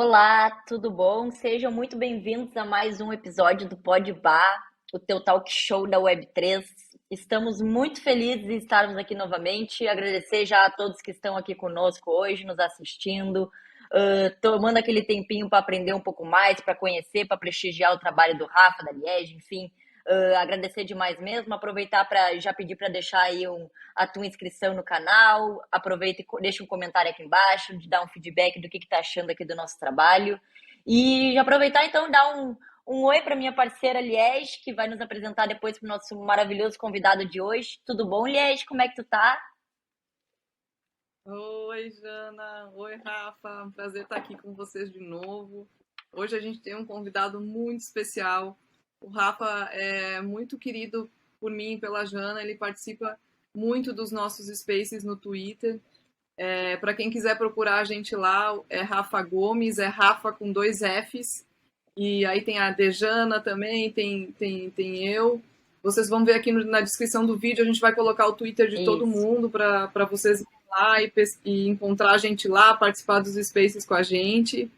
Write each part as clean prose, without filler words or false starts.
Olá, tudo bom? Sejam muito bem-vindos a mais um episódio do Pod Bar, o teu talk show da Web3. Estamos muito felizes em estarmos aqui novamente. Agradecer já a todos que estão aqui conosco hoje, nos assistindo, tomando aquele tempinho para aprender um pouco mais, para conhecer, para prestigiar o trabalho do Rafa, da Liege, enfim. Agradecer demais mesmo, aproveitar para já pedir para deixar aí a tua inscrição no canal, aproveita e deixa um comentário aqui embaixo, de dar um feedback do que tá achando aqui do nosso trabalho. E já aproveitar então e dar um oi para minha parceira Liege, que vai nos apresentar depois para o nosso maravilhoso convidado de hoje. Tudo bom, Liege? Como é que tu tá? Oi, Jana. Oi, Rafa. Um prazer estar aqui com vocês de novo. Hoje a gente tem um convidado muito especial. O Rafa é muito querido por mim e pela Jana. Ele participa muito dos nossos spaces no Twitter. Para quem quiser procurar a gente lá, é Rafa Gomes, é Rafa com dois Fs. E aí tem a Dejana também, tem eu. Vocês vão ver aqui na descrição do vídeo, a gente vai colocar o Twitter de todo Isso. mundo para vocês ir lá e encontrar a gente lá, participar dos spaces com a gente.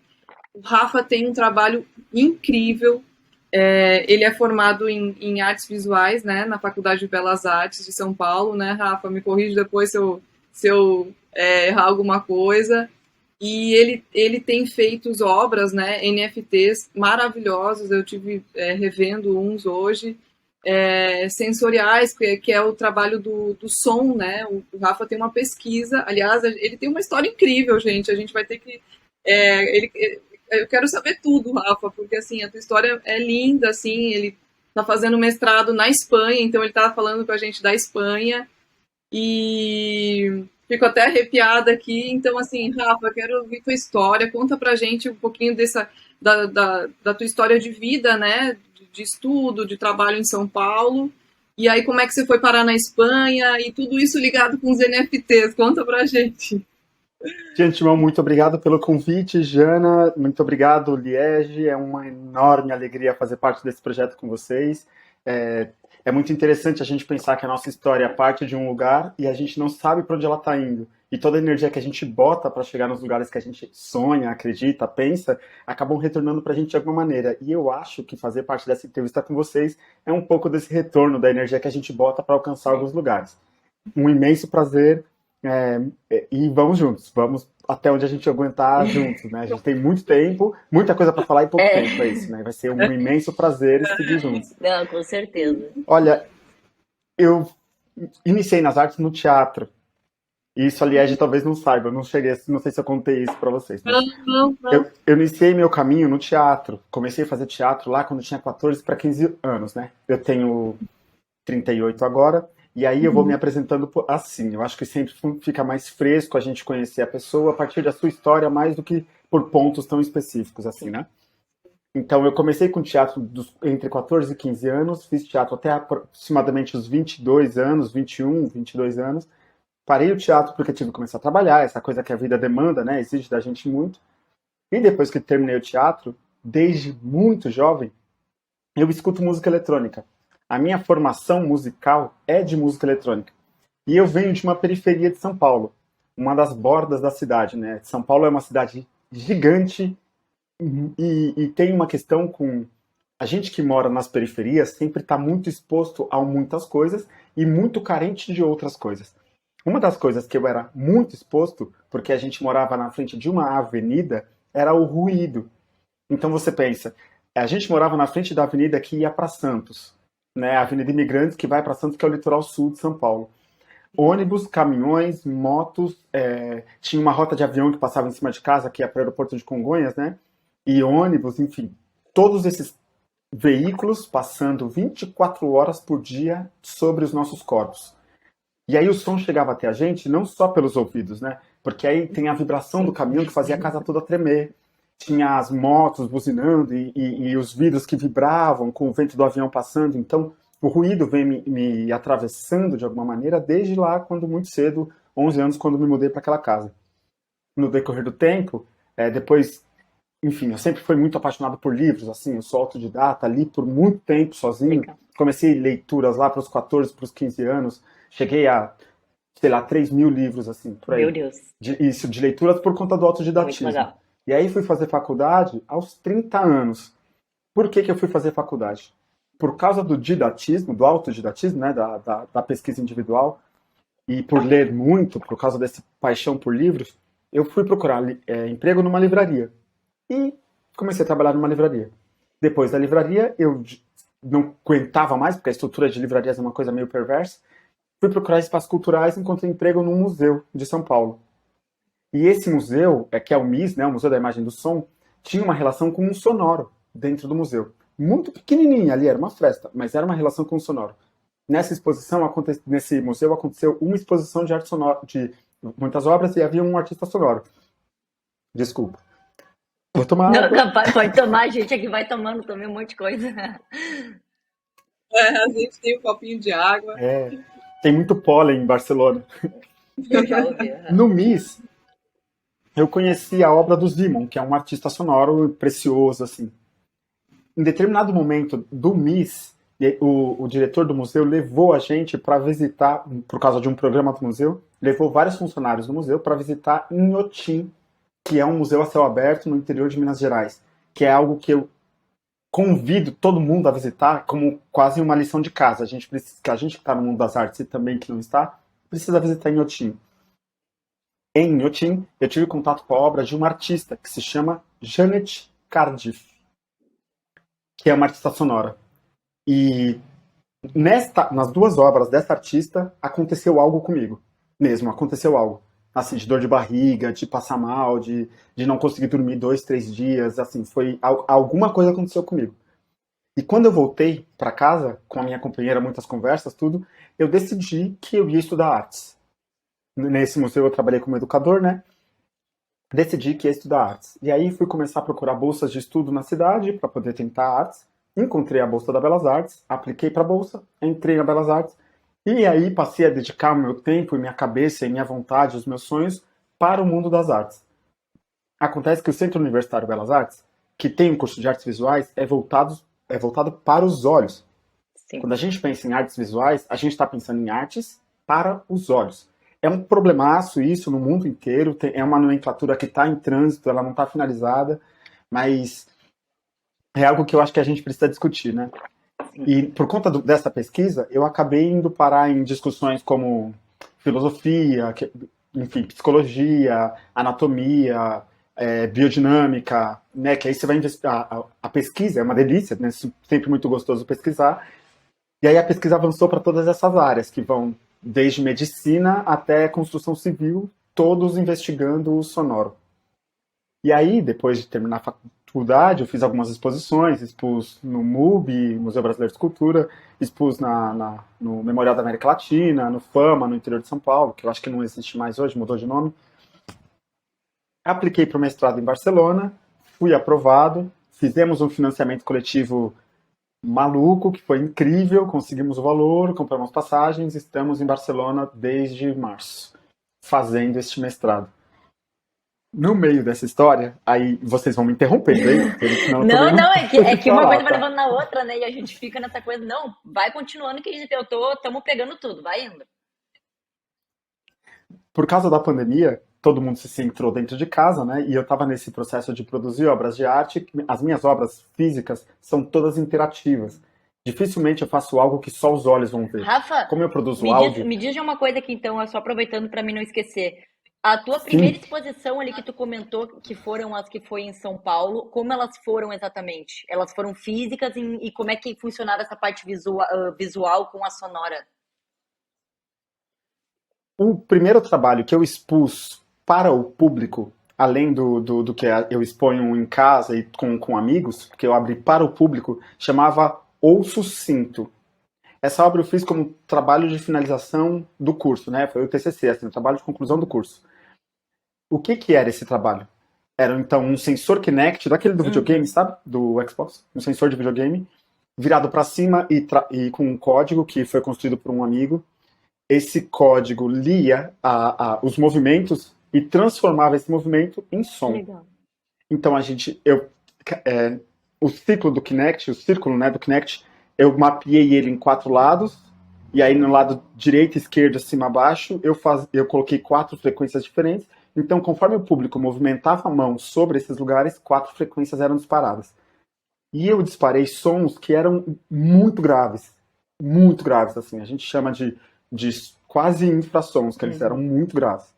O Rafa tem um trabalho incrível. Ele é formado em artes visuais, né, na Faculdade de Belas Artes de São Paulo, né, Rafa? Me corrige depois se eu errar alguma coisa. E ele tem feito obras, né, NFTs maravilhosos. Eu tive revendo uns hoje, sensoriais, que é o trabalho do som, né? O Rafa tem uma pesquisa, aliás, ele tem uma história incrível, gente. A gente vai ter que. Eu quero saber tudo, Rafa, porque assim, a tua história é linda, assim, ele está fazendo mestrado na Espanha, então ele está falando com a gente da Espanha. E fico até arrepiada aqui. Então, assim, Rafa, quero ouvir tua história. Conta pra gente um pouquinho da tua história de vida, né? De estudo, de trabalho em São Paulo. E aí, como é que você foi parar na Espanha e tudo isso ligado com os NFTs? Conta pra gente. De antemão, muito obrigado pelo convite, Jana. Muito obrigado, Liege. É uma enorme alegria fazer parte desse projeto com vocês. É, é muito interessante a gente pensar que a nossa história parte de um lugar e a gente não sabe para onde ela está indo. E toda a energia que a gente bota para chegar nos lugares que a gente sonha, acredita, pensa, acabam retornando para a gente de alguma maneira. E eu acho que fazer parte dessa entrevista com vocês é um pouco desse retorno da energia que a gente bota para alcançar alguns lugares. Um imenso prazer. E vamos juntos, vamos até onde a gente aguentar juntos, né? A gente tem muito tempo, muita coisa para falar e pouco É, tempo, é isso, né? Vai ser um imenso prazer seguir juntos. não, com certeza. Olha, eu iniciei nas artes no teatro. E isso a Liege talvez não saiba, eu não cheguei, não sei se eu contei isso para vocês, Não, mas não, não. eu iniciei meu caminho no teatro. Comecei a fazer teatro lá quando eu tinha 14 para 15 anos, né? Eu tenho 38 agora, e aí eu vou me apresentando assim. Eu acho que sempre fica mais fresco a gente conhecer a pessoa a partir da sua história, mais do que por pontos tão específicos, assim, né? Então, eu comecei com teatro entre 14 e 15 anos, fiz teatro até aproximadamente os 22 anos, 21, 22 anos. Parei o teatro porque tive que começar a trabalhar, essa coisa que a vida demanda, né? Exige da gente muito. E depois que terminei o teatro, desde muito jovem, eu escuto música eletrônica. A minha formação musical é de música eletrônica. E eu venho de uma periferia de São Paulo, uma das bordas da cidade, né? São Paulo é uma cidade gigante e tem uma questão com a gente que mora nas periferias sempre está muito exposto a muitas coisas e muito carente de outras coisas. Uma das coisas que eu era muito exposto, porque a gente morava na frente de uma avenida, era o ruído. Então você pensa, a gente morava na frente da avenida que ia para Santos, né? A Avenida Imigrantes que vai para Santos, que é o litoral sul de São Paulo. Ônibus, caminhões, motos, tinha uma rota de avião que passava em cima de casa, que ia para o aeroporto de Congonhas, né? E ônibus, enfim, todos esses veículos passando 24 horas por dia sobre os nossos corpos. E aí o som chegava até a gente não só pelos ouvidos, né? Porque aí tem a vibração do caminhão que fazia a casa toda tremer. Tinha as motos buzinando e os vidros que vibravam com o vento do avião passando. Então, o ruído vem me atravessando de alguma maneira desde lá, quando muito cedo, 11 anos, quando me mudei para aquela casa. No decorrer do tempo, depois, enfim, eu sempre fui muito apaixonado por livros, assim, eu sou autodidata, li por muito tempo sozinho. Legal. Comecei leituras lá para os 14, para os 15 anos. Cheguei a, sei lá, 3.000 livros, assim, por Meu aí. Deus, Isso, de leituras por conta do muito autodidatismo. legal. E aí fui fazer faculdade aos 30 anos. Por que que eu fui fazer faculdade? Por causa do didatismo, do autodidatismo, né, da pesquisa individual, e por ler muito, por causa dessa paixão por livros, eu fui procurar emprego numa livraria. E comecei a trabalhar numa livraria. Depois da livraria, eu não aguentava mais, porque a estrutura de livrarias é uma coisa meio perversa. Fui procurar espaços culturais e encontrei emprego num museu de São Paulo. E esse museu, que é o MIS, né, o Museu da Imagem e do Som, tinha uma relação com um sonoro dentro do museu. Muito pequenininha ali, era uma festa, mas era uma relação com o sonoro. Nessa exposição, nesse museu, aconteceu uma exposição de arte sonora, de muitas obras, e havia um artista sonoro. Desculpa. Vou tomar Não, água. capaz, pode tomar, a gente aqui vai tomando também um monte de coisa. A gente tem um copinho de água. Tem muito pólen em Barcelona. Eu já ouvi. No MIS, eu conheci a obra do Simon, que é um artista sonoro precioso, assim. Em determinado momento do MIS, o diretor do museu levou a gente para visitar, por causa de um programa do museu, levou vários funcionários do museu para visitar Inhotim, que é um museu a céu aberto no interior de Minas Gerais, que é algo que eu convido todo mundo a visitar como quase uma lição de casa. A gente que está no mundo das artes e também que não está, precisa visitar Inhotim. Em Inhotim, eu tive contato com a obra de uma artista que se chama Janet Cardiff, que é uma artista sonora. E nas duas obras dessa artista, aconteceu algo comigo. Mesmo, aconteceu algo. Assim, de dor de barriga, de passar mal, de não conseguir dormir 2, 3 dias, assim, alguma coisa aconteceu comigo. E quando eu voltei para casa, com a minha companheira, muitas conversas, tudo, eu decidi que eu ia estudar artes. Nesse museu eu trabalhei como educador, né? Decidi que ia estudar artes. E aí fui começar a procurar bolsas de estudo na cidade para poder tentar artes. Encontrei a bolsa da Belas Artes, apliquei para a bolsa, entrei na Belas Artes. E aí passei a dedicar o meu tempo, e minha cabeça, e minha vontade, os meus sonhos para o mundo das artes. Acontece que o Centro Universitário Belas Artes, que tem um curso de artes visuais, é voltado para os olhos. Sim. Quando a gente pensa em artes visuais, a gente está pensando em artes para os olhos. É um problemaço isso no mundo inteiro, é uma nomenclatura que está em trânsito, ela não está finalizada, mas é algo que eu acho que a gente precisa discutir, né? E por conta dessa pesquisa, eu acabei indo parar em discussões como filosofia, enfim, psicologia, anatomia, biodinâmica, né? Que aí você vai investigar. A pesquisa é uma delícia, né? Sempre muito gostoso pesquisar. E aí a pesquisa avançou para todas essas áreas, que vão desde medicina até construção civil, todos investigando o sonoro. E aí, depois de terminar a faculdade, eu fiz algumas exposições, expus no MUB, Museu Brasileiro de Escultura, expus no Memorial da América Latina, no FAMA, no interior de São Paulo, que eu acho que não existe mais hoje, mudou de nome. Apliquei para o mestrado em Barcelona, fui aprovado, fizemos um financiamento coletivo maluco, que foi incrível, conseguimos o valor, compramos passagens, estamos em Barcelona desde março, fazendo este mestrado. No meio dessa história, aí vocês vão me interrompendo, hein? Senão eu Não, também não, é que uma falar, coisa vai tá? levando na outra, né? E a gente fica nessa coisa, não, vai continuando que tamo pegando tudo, vai indo. Por causa da pandemia, todo mundo se centrou dentro de casa, né? E eu estava nesse processo de produzir obras de arte. As minhas obras físicas são todas interativas. Dificilmente eu faço algo que só os olhos vão ver. Rafa, Como eu produzo áudio, me diz uma coisa aqui então, só aproveitando para mim não esquecer. A tua primeira sim, exposição ali que tu comentou que foram as que foi em São Paulo, como elas foram exatamente? Elas foram físicas e como é que funcionava essa parte visual com a sonora? o primeiro trabalho que eu expus para o público, além do que eu exponho em casa e com amigos, que eu abri para o público, chamava Ouço Sinto. Essa obra eu fiz como trabalho de finalização do curso, né? Foi o TCC, assim, o trabalho de conclusão do curso. O que era esse trabalho? Era, então, um sensor Kinect, daquele do videogame, sabe? Do Xbox. Um sensor de videogame, virado para cima e com um código que foi construído por um amigo. Esse código lia os movimentos e transformava esse movimento em som. Legal. Então, o ciclo do Kinect, o círculo, né, do Kinect, eu mapeei ele em 4 lados, e aí no lado direito, esquerdo, acima, abaixo, eu coloquei 4 frequências diferentes, Então, conforme o público movimentava a mão sobre esses lugares, 4 frequências eram disparadas. E eu disparei sons que eram muito graves, assim. A gente chama de quase infrassons, que eles eram muito graves.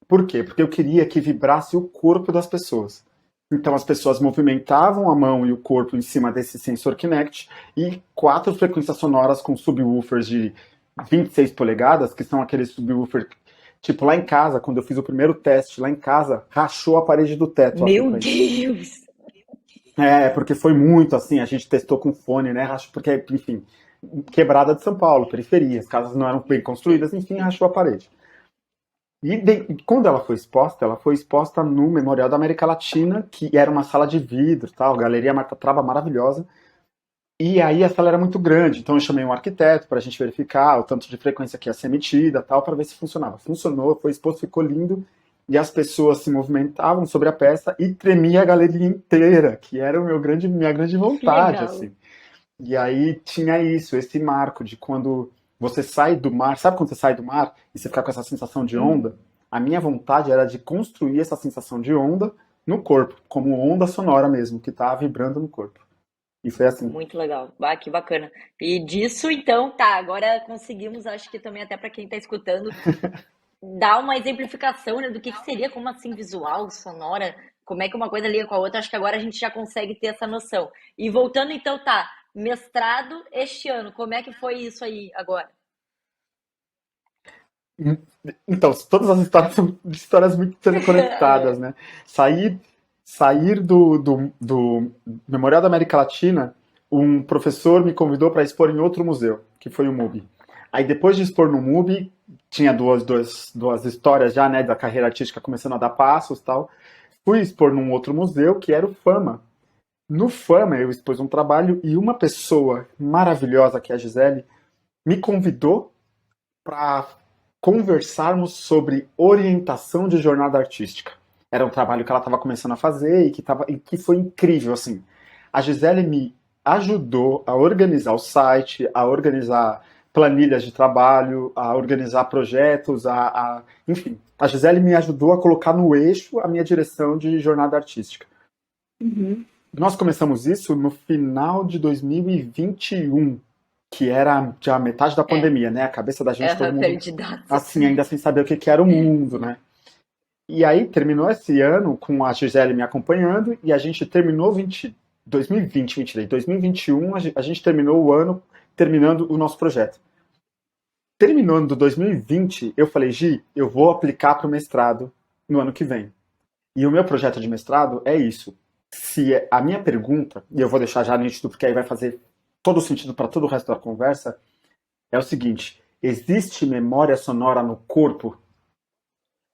Por quê? Porque eu queria que vibrasse o corpo das pessoas. Então as pessoas movimentavam a mão e o corpo em cima desse sensor Kinect e 4 frequências sonoras com subwoofers de 26 polegadas, que são aqueles subwoofers, tipo lá em casa, quando eu fiz o primeiro teste, lá em casa, rachou a parede do teto. Meu Deus! Porque foi muito assim, a gente testou com fone, né? Porque, enfim, quebrada de São Paulo, periferia, as casas não eram bem construídas, enfim, rachou a parede. E quando ela foi exposta no Memorial da América Latina, que era uma sala de vidro, tal, Galeria Marta Traba maravilhosa. E aí a sala era muito grande, então eu chamei um arquiteto para a gente verificar o tanto de frequência que ia ser emitida, tal, para ver se funcionava. Funcionou, foi exposto, ficou lindo. E as pessoas se movimentavam sobre a peça e tremia a galeria inteira, que era minha grande vontade, assim. E aí tinha esse marco de quando você sai do mar, sabe quando você sai do mar e você fica com essa sensação de onda? A minha vontade era de construir essa sensação de onda no corpo, como onda sonora mesmo, que tá vibrando no corpo. E foi assim. Muito legal. Ah, que bacana. E disso, então, tá, agora conseguimos, acho que também até para quem tá escutando, dar uma exemplificação, né, do que seria, como assim, visual, sonora, como é que uma coisa liga com a outra. Acho que agora a gente já consegue ter essa noção. E voltando, então, tá, mestrado este ano, como é que foi isso aí agora? Então, todas as histórias são histórias muito conectadas, né? Sair do Memorial da América Latina, um professor me convidou para expor em outro museu, que foi o MUBI. Aí depois de expor no MUBI, tinha duas histórias já, né, da carreira artística começando a dar passos e tal. Fui expor num outro museu, que era o Fama. No Fama, eu expus um trabalho e uma pessoa maravilhosa, que é a Gisele, me convidou para conversarmos sobre orientação de jornada artística. Era um trabalho que ela estava começando a fazer e que foi incrível, assim. A Gisele me ajudou a organizar o site, a organizar planilhas de trabalho, a organizar projetos, enfim. A Gisele me ajudou a colocar no eixo a minha direção de jornada artística. Nós começamos isso no final de 2021, que era já metade da pandemia, né? A cabeça da gente, todo mundo, assim, ainda sem saber o que era o mundo, né? E aí terminou esse ano com a Gisele me acompanhando e a gente terminou 2021, a gente terminou o ano terminando o nosso projeto. Terminando 2020, eu falei, Gi, eu vou aplicar para o mestrado no ano que vem. E o meu projeto de mestrado é isso. Se a minha pergunta, e eu vou deixar já nítido porque aí vai fazer todo sentido para todo o resto da conversa, é o seguinte: existe memória sonora no corpo?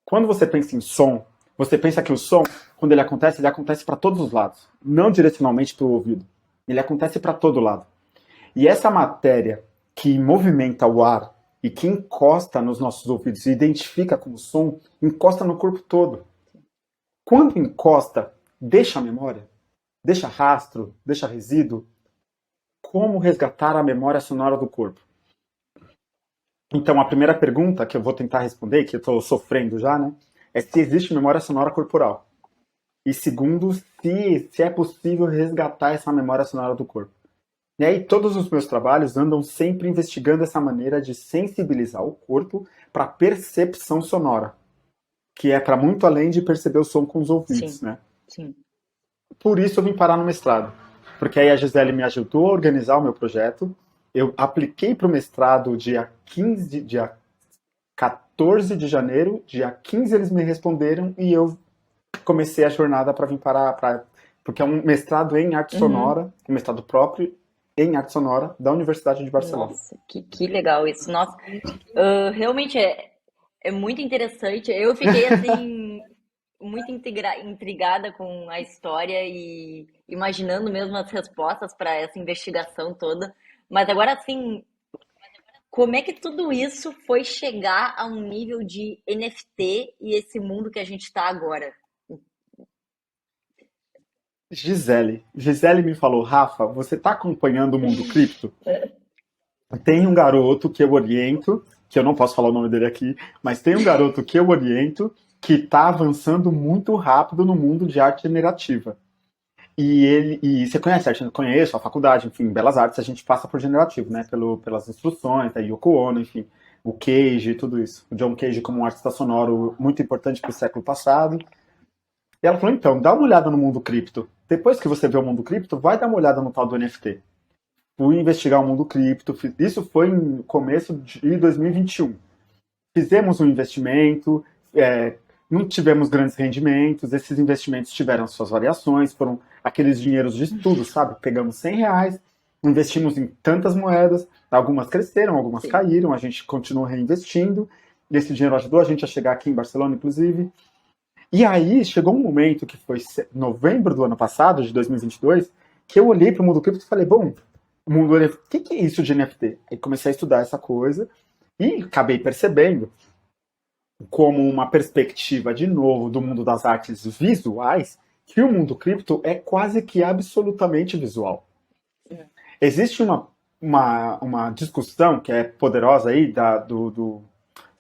Quando você pensa em som, você pensa que o som, quando ele acontece para todos os lados, não direcionalmente para o ouvido. Ele acontece para todo lado. E essa matéria que movimenta o ar e que encosta nos nossos ouvidos e identifica como som, encosta no corpo todo. Quando encosta, deixa a memória, deixa rastro, deixa resíduo. Como resgatar a memória sonora do corpo? Então, a primeira pergunta que eu vou tentar responder, que eu estou sofrendo já, né, é se existe memória sonora corporal. E segundo, se é possível resgatar essa memória sonora do corpo. E aí, todos os meus trabalhos andam sempre investigando essa maneira de sensibilizar o corpo para percepção sonora, que é para muito além de perceber o som com os ouvidos, Sim, né? sim. Por isso eu vim parar no mestrado. Porque aí a Gisele me ajudou a organizar o meu projeto. Eu apliquei para o mestrado dia 14 de janeiro. Dia 15 eles me responderam e eu comecei a jornada para vir parar. Porque é um mestrado em arte sonora, um mestrado próprio em arte sonora da Universidade de Barcelona. Nossa, que legal isso. Nossa, realmente é muito interessante. Eu fiquei assim muito intrigada com a história e imaginando mesmo as respostas para essa investigação toda. Mas agora, assim, como é que tudo isso foi chegar a um nível de NFT e esse mundo que a gente está agora? Gisele me falou, Rafa, você está acompanhando o mundo cripto? Tem um garoto que eu oriento, que eu não posso falar o nome dele aqui, mas tem um garoto que eu oriento, que está avançando muito rápido no mundo de arte generativa. E você conhece arte? Eu conheço a faculdade, enfim, Belas Artes, a gente passa por generativo, né? Pelas instruções, da Yoko Ono, enfim, o Cage, tudo isso. O John Cage como um artista sonoro muito importante para o século passado. E ela falou, então, dá uma olhada no mundo cripto. Depois que você vê o mundo cripto, vai dar uma olhada no tal do NFT. Fui investigar o mundo cripto, isso foi no começo de 2021. Fizemos um investimento, não tivemos grandes rendimentos, esses investimentos tiveram suas variações, foram aqueles dinheiros de estudo, sabe? Pegamos R$ 100, investimos em tantas moedas, algumas cresceram, algumas caíram, a gente continuou reinvestindo, e esse dinheiro ajudou a gente a chegar aqui em Barcelona, inclusive. E aí chegou um momento, que foi novembro do ano passado, de 2022, que eu olhei para o mundo cripto e falei, bom, o mundo NFT, o que é isso de NFT? Aí comecei a estudar essa coisa e acabei percebendo como uma perspectiva, de novo, do mundo das artes visuais, que o mundo cripto é quase que absolutamente visual. Existe uma discussão que é poderosa aí do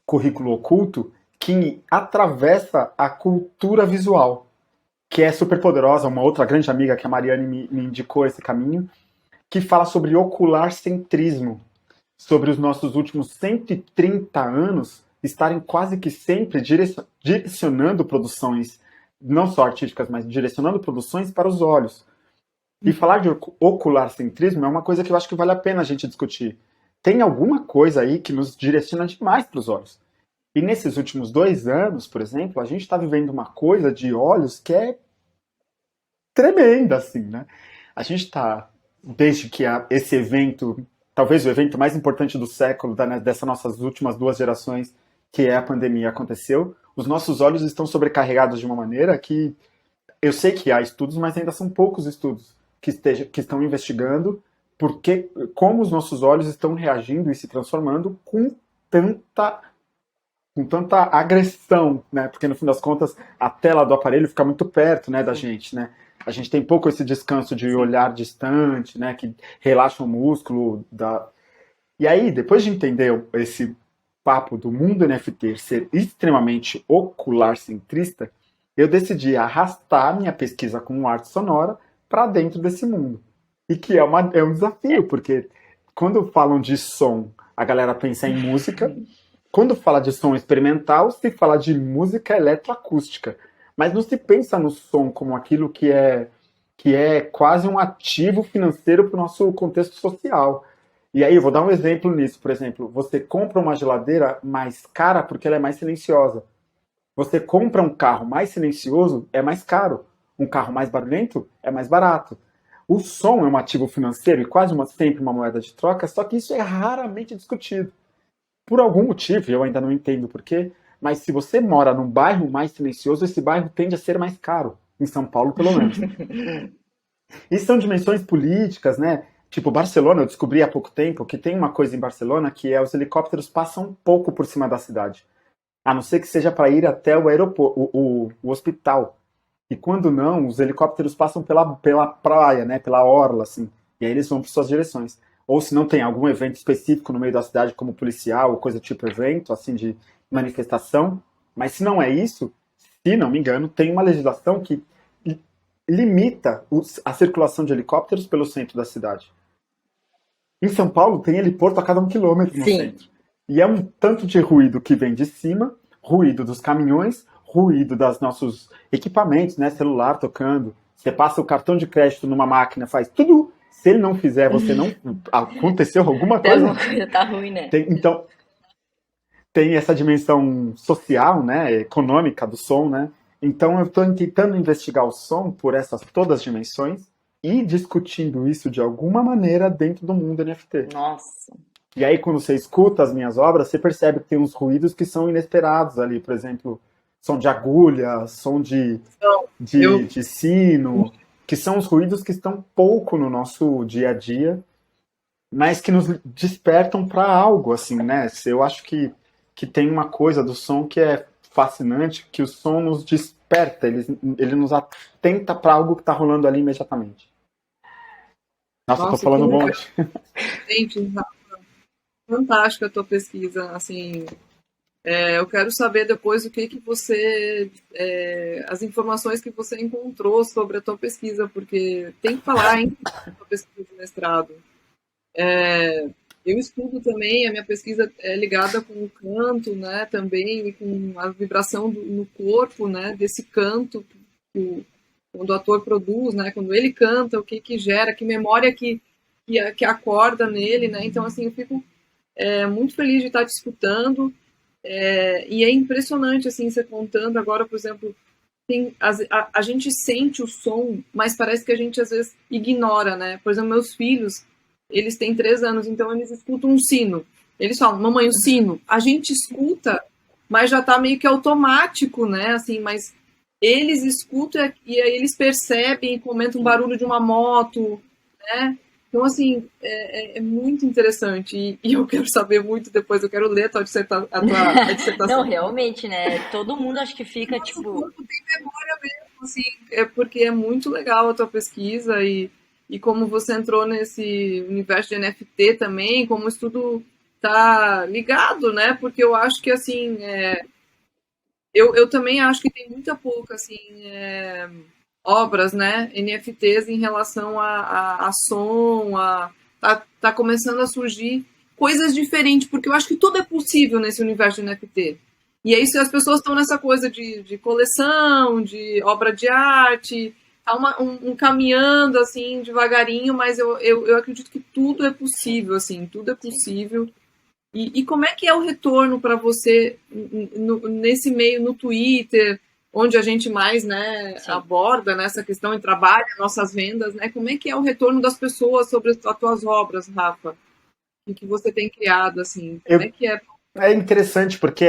currículo oculto que atravessa a cultura visual, que é super poderosa. Uma outra grande amiga, que a Mariane me indicou esse caminho, que fala sobre ocular centrismo, sobre os nossos últimos 130 anos estarem quase que sempre direcionando produções, não só artísticas, mas direcionando produções para os olhos. E falar de ocular centrismo é uma coisa que eu acho que vale a pena a gente discutir. Tem alguma coisa aí que nos direciona demais para os olhos. E nesses últimos 2 anos, por exemplo, a gente está vivendo uma coisa de olhos que é tremenda, assim, né? A gente está, desde que esse evento, talvez o evento mais importante do século, dessas nossas últimas 2 gerações, que é a pandemia, aconteceu, os nossos olhos estão sobrecarregados de uma maneira que eu sei que há estudos, mas ainda são poucos estudos que estão investigando como os nossos olhos estão reagindo e se transformando com tanta agressão, né? Porque no fim das contas a tela do aparelho fica muito perto, né, da gente, né? A gente tem pouco esse descanso de olhar distante, né, que relaxa o músculo E aí, depois de entender esse papo do mundo NFT ser extremamente ocular centrista, eu decidi arrastar minha pesquisa com arte sonora para dentro desse mundo. E que é um desafio, porque quando falam de som, a galera pensa em música. Quando fala de som experimental, se fala de música eletroacústica. Mas não se pensa no som como aquilo que é quase um ativo financeiro para o nosso contexto social. E aí eu vou dar um exemplo nisso. Por exemplo, você compra uma geladeira mais cara porque ela é mais silenciosa. Você compra um carro mais silencioso, é mais caro. Um carro mais barulhento é mais barato. O som é um ativo financeiro e quase sempre uma moeda de troca, só que isso é raramente discutido. Por algum motivo, eu ainda não entendo porquê, mas se você mora num bairro mais silencioso, esse bairro tende a ser mais caro. Em São Paulo, pelo menos. E são dimensões políticas, né? Tipo, Barcelona, eu descobri há pouco tempo que tem uma coisa em Barcelona que é os helicópteros passam um pouco por cima da cidade. A não ser que seja para ir até o aeroporto, o hospital. E quando não, os helicópteros passam pela praia, né? Pela orla, assim. E aí eles vão para suas direções. Ou se não tem algum evento específico no meio da cidade, como policial, ou coisa tipo evento, assim, de manifestação. Mas se não é isso, se não me engano, tem uma legislação que limita a circulação de helicópteros pelo centro da cidade. Em São Paulo, tem heliporto a cada 1 quilômetro no centro. E é um tanto de ruído que vem de cima, ruído dos caminhões, ruído dos nossos equipamentos, né? Celular tocando. Você passa o cartão de crédito numa máquina, faz tudo. Se ele não fizer, você não... Aconteceu alguma coisa? Alguma coisa tá ruim, né? Então, tem essa dimensão social, né? Econômica do som, né? Então, eu estou tentando investigar o som por essas todas as dimensões e discutindo isso de alguma maneira dentro do mundo NFT. Nossa. E aí, quando você escuta as minhas obras, você percebe que tem uns ruídos que são inesperados ali. Por exemplo, som de agulha, som de sino, que são os ruídos que estão pouco no nosso dia a dia, mas que nos despertam para algo, assim, né? Eu acho que tem uma coisa do som que é fascinante, que o som nos desperta, ele nos atenta para algo que está rolando ali imediatamente. Nossa, eu tô falando um monte. Gente, fantástica a tua pesquisa, assim, Eu quero saber depois o que você, as informações que você encontrou sobre a tua pesquisa, porque tem que falar, hein, da tua pesquisa de mestrado. Eu estudo também, a minha pesquisa é ligada com o canto, né, também, e com a vibração no corpo, né, desse canto quando o ator produz, né, quando ele canta, o que gera, que memória que acorda nele, né, então, assim, eu fico muito feliz de estar te escutando, e é impressionante, assim, você contando agora, por exemplo, a gente sente o som, mas parece que a gente às vezes ignora, né? Por exemplo, meus filhos, eles têm 3 anos, então eles escutam um sino. Eles falam, mamãe, o sino. A gente escuta, mas já tá meio que automático, né? Assim, mas eles escutam e aí eles percebem e comentam um barulho de uma moto, né? Então, assim, é muito interessante e eu quero saber muito depois, eu quero ler a tua a Não, dissertação. realmente, né? Todo mundo acho que fica Nosso tipo, corpo tem memória mesmo, assim, é porque é muito legal a tua pesquisa e como você entrou nesse universo de NFT também, como isso tudo tá ligado, né? Porque eu acho que, assim, eu também acho que tem muita pouca, assim, obras, né, NFTs em relação a som, tá começando a surgir coisas diferentes, porque eu acho que tudo é possível nesse universo de NFT. E aí, se as pessoas estão nessa coisa de coleção, de obra de arte, tá caminhando, assim, devagarinho, mas eu acredito que tudo é possível, assim, tudo é possível. E como é que é o retorno para você nesse meio, no Twitter, onde a gente mais, né, sim. aborda nessa questão e trabalha nossas vendas, né? Como é que é o retorno das pessoas sobre as tuas obras, Rafa? O que você tem criado, assim? Como é Eu, que é? é interessante porque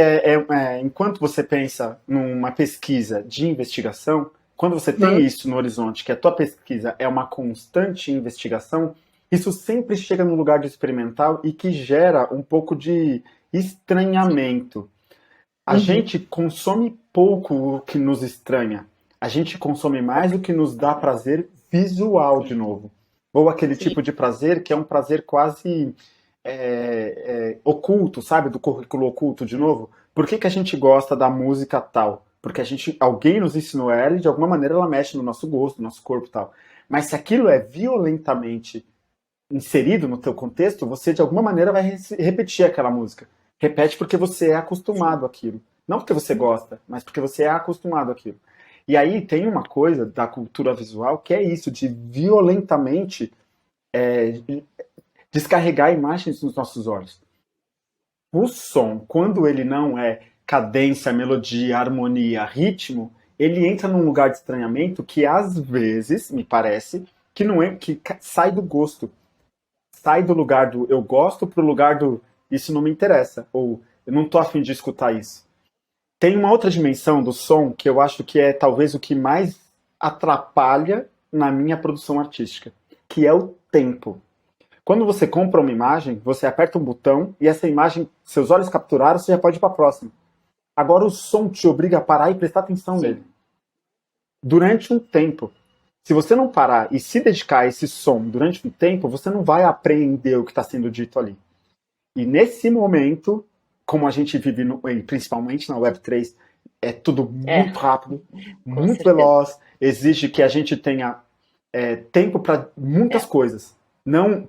enquanto você pensa numa pesquisa de investigação, quando você tem Uhum. isso no horizonte, que a tua pesquisa é uma constante investigação, isso sempre chega no lugar de experimental e que gera um pouco de Sim. estranhamento. A Uhum. gente consome pouco o que nos estranha. A gente consome mais o que nos dá prazer visual de Sim. novo. Ou aquele Sim. tipo de prazer que é um prazer quase oculto, sabe? Do currículo oculto de novo. Por que a gente gosta da música tal? Porque alguém nos ensinou ela e de alguma maneira ela mexe no nosso gosto, no nosso corpo e tal. Mas se aquilo é violentamente inserido no teu contexto, você de alguma maneira vai repetir aquela música. Repete porque você é Sim. acostumado àquilo. Não porque você gosta, mas porque você é acostumado àquilo. E aí tem uma coisa da cultura visual que é isso, de violentamente é, descarregar imagens nos nossos olhos. O som, quando ele não é cadência, melodia, harmonia, ritmo, ele entra num lugar de estranhamento que às vezes, me parece, que não é que sai do gosto, sai do lugar do eu gosto pro lugar do isso não me interessa, ou eu não tô afim de escutar isso. Tem uma outra dimensão do som que eu acho que é talvez o que mais atrapalha na minha produção artística, que é o tempo. Quando você compra uma imagem, você aperta um botão e essa imagem, seus olhos capturaram, você já pode ir para a próxima. Agora o som te obriga a parar e prestar atenção nele. Sim. Durante um tempo. Se você não parar e se dedicar a esse som durante um tempo, você não vai aprender o que está sendo dito ali. E nesse momento, como a gente vive, principalmente na Web3, é tudo É, muito rápido, com muito certeza. veloz, exige que a gente tenha tempo para muitas É. coisas, não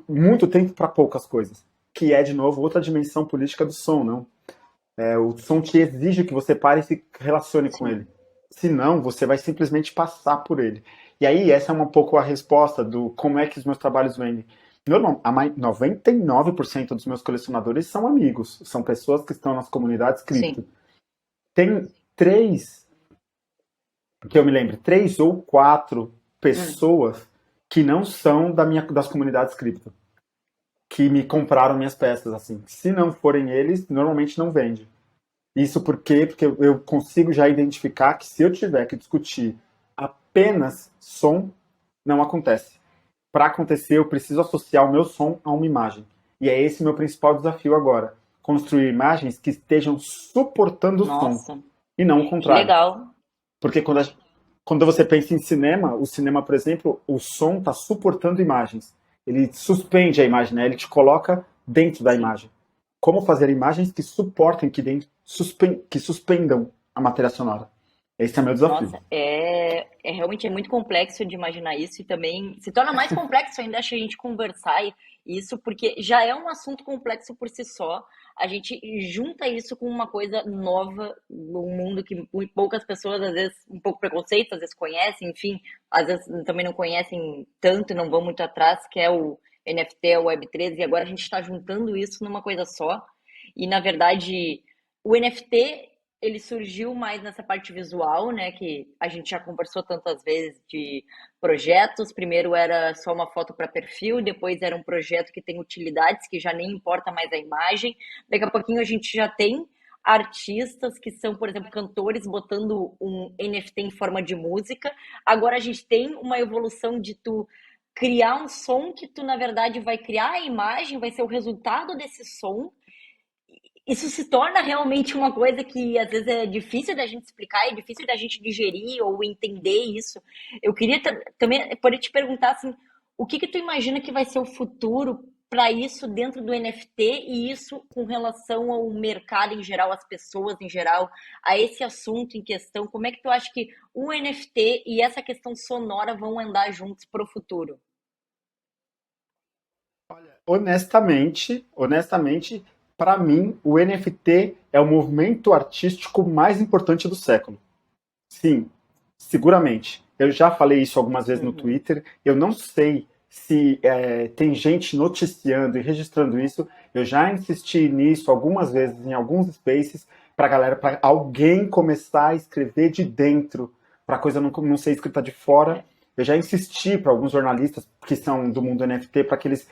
muito tempo para poucas coisas, que é de novo outra dimensão política do som, não? O som te exige que você pare e se relacione com Sim. ele, senão você vai simplesmente passar por ele. E aí essa é um pouco a resposta do como é que os meus trabalhos vendem. 99% dos meus colecionadores são amigos, são pessoas que estão nas comunidades Sim. cripto. Tem três, que eu me lembro, três ou quatro Hum. pessoas que não são das comunidades cripto, que me compraram minhas peças, assim. Se não forem eles, normalmente não vende. Isso por quê? Porque eu consigo já identificar que se eu tiver que discutir apenas som, não acontece. Para acontecer, eu preciso associar o meu som a uma imagem. E é esse meu principal desafio agora. Construir imagens que estejam suportando o som, Nossa, e não o que contrário. legal. Porque quando você pensa em cinema, o cinema, por exemplo, o som está suportando imagens. Ele suspende a imagem, né? Ele te coloca dentro da Sim. imagem. como fazer imagens que suportem, que suspendam a matéria sonora. Esse é meu desafio. Nossa, realmente é muito complexo de imaginar isso e também se torna mais complexo ainda acho a gente conversar isso, porque já é um assunto complexo por si só. A gente junta isso com uma coisa nova, um mundo que poucas pessoas, às vezes, um pouco preconceito, às vezes conhecem, enfim, às vezes também não conhecem tanto e não vão muito atrás, que é o NFT, o Web3, e agora a gente está juntando isso numa coisa só. E, na verdade, o NFT ele surgiu mais nessa parte visual, né? Que a gente já conversou tantas vezes de projetos. Primeiro era só uma foto para perfil, depois era um projeto que tem utilidades, que já nem importa mais a imagem. Daqui a pouquinho a gente já tem artistas que são, por exemplo, cantores botando um NFT em forma de música. Agora a gente tem uma evolução de tu criar um som que tu, na verdade, vai criar a imagem, vai ser o resultado desse som. Isso se torna realmente uma coisa que às vezes é difícil da gente explicar, é difícil da gente digerir ou entender isso. Eu queria também poder te perguntar assim, o que tu imagina que vai ser o futuro para isso dentro do NFT e isso com relação ao mercado em geral, às pessoas em geral, a esse assunto em questão? Como é que tu acha que o NFT e essa questão sonora vão andar juntos para o futuro? Honestamente, para mim, o NFT é o movimento artístico mais importante do século. Sim, seguramente. Eu já falei isso algumas vezes no Uhum. Twitter. Eu não sei se tem gente noticiando e registrando isso. Eu já insisti nisso algumas vezes em alguns spaces para galera, para alguém começar a escrever de dentro, para a coisa não ser escrita de fora. Eu já insisti para alguns jornalistas que são do mundo NFT para que eles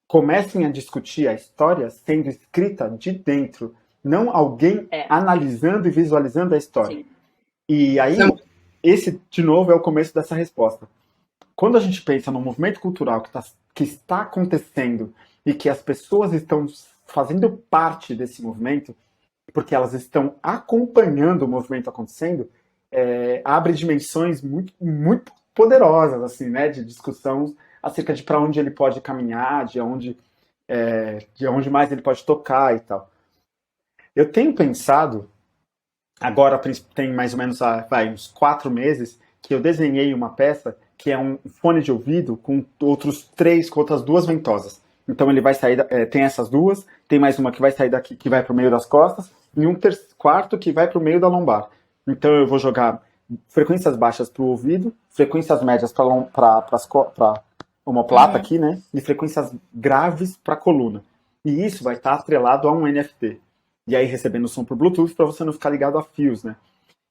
comecem a discutir a história sendo escrita de dentro, não alguém É, analisando e visualizando a história. sim. E Isso é aí, esse, de novo, é o começo dessa resposta. Quando a gente pensa no movimento cultural que está acontecendo e que as pessoas estão fazendo parte desse movimento, porque elas estão acompanhando o movimento acontecendo, abre dimensões muito, muito poderosas, assim, né, de discussão acerca de para onde ele pode caminhar, de onde mais ele pode tocar e tal. Eu tenho pensado, agora tem mais ou menos uns 4 meses, que eu desenhei uma peça que é um fone de ouvido com com outras duas ventosas. Então ele vai sair, tem essas duas, tem mais uma que vai sair daqui, que vai para o meio das costas, e um quarto que vai para o meio da lombar. Então eu vou jogar frequências baixas para o ouvido, frequências médias para omoplata Uhum. aqui, né? E frequências graves para a coluna. E isso vai estar atrelado a um NFT. E aí recebendo som por Bluetooth para você não ficar ligado a fios, né?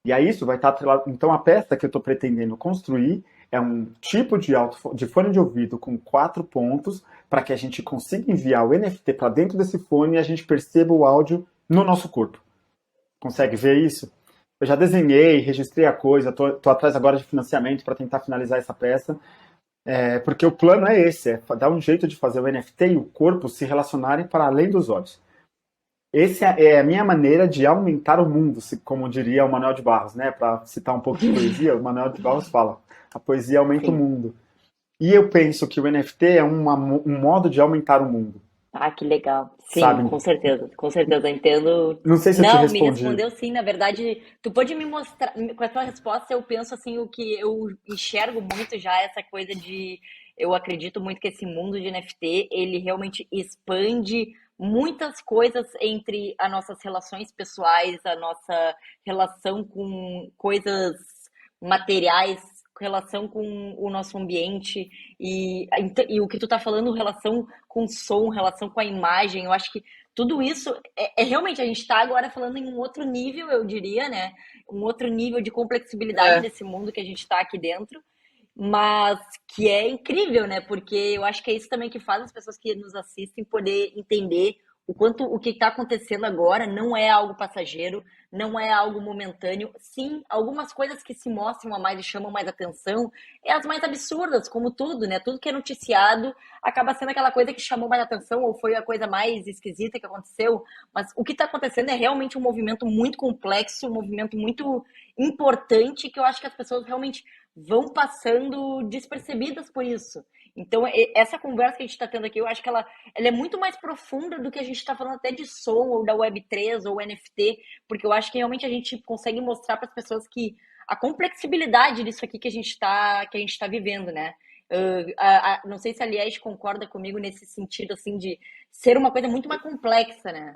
E aí isso vai estar atrelado. Então a peça que eu estou pretendendo construir é um tipo de fone de ouvido com 4 pontos para que a gente consiga enviar o NFT para dentro desse fone e a gente perceba o áudio no nosso corpo. Consegue ver isso? Eu já desenhei, registrei a coisa, tô atrás agora de financiamento para tentar finalizar essa peça. Porque o plano é esse, é dar um jeito de fazer o NFT e o corpo se relacionarem para além dos olhos. Essa é a minha maneira de aumentar o mundo, como diria o Manuel de Barros, né? Para citar um pouco de poesia, o Manuel de Barros fala: a poesia aumenta o Sim. mundo. E eu penso que o NFT é um modo de aumentar o mundo, Ah, que legal. Sim, sabe? com certeza, entendo. Não sei se eu te Não, me respondi. respondeu sim, na verdade, tu pode me mostrar, com a tua resposta eu penso assim, o que eu enxergo muito já, essa coisa de, eu acredito muito que esse mundo de NFT, ele realmente expande muitas coisas entre as nossas relações pessoais, a nossa relação com coisas materiais, relação com o nosso ambiente e o que tu tá falando, relação com som, relação com a imagem. Eu acho que tudo isso realmente a gente está agora falando em um outro nível, eu diria, né? Um outro nível de complexibilidade é, desse mundo que a gente está aqui dentro, mas que é incrível, né? Porque eu acho que é isso também que faz as pessoas que nos assistem poder entender o quanto o que está acontecendo agora não é algo passageiro, não é algo momentâneo. Sim, algumas coisas que se mostram a mais e chamam mais atenção é as mais absurdas, como tudo, né? Tudo que é noticiado acaba sendo aquela coisa que chamou mais atenção ou foi a coisa mais esquisita que aconteceu. Mas o que está acontecendo é realmente um movimento muito complexo, um movimento muito importante que eu acho que as pessoas realmente vão passando despercebidas por isso. Então, essa conversa que a gente está tendo aqui, eu acho que ela é muito mais profunda do que a gente está falando até de som, ou da Web3, ou NFT, porque eu acho que realmente a gente consegue mostrar para as pessoas que a complexibilidade disso aqui que a gente tá vivendo, né? Não sei se a Liege concorda comigo nesse sentido, assim, de ser uma coisa muito mais complexa, né?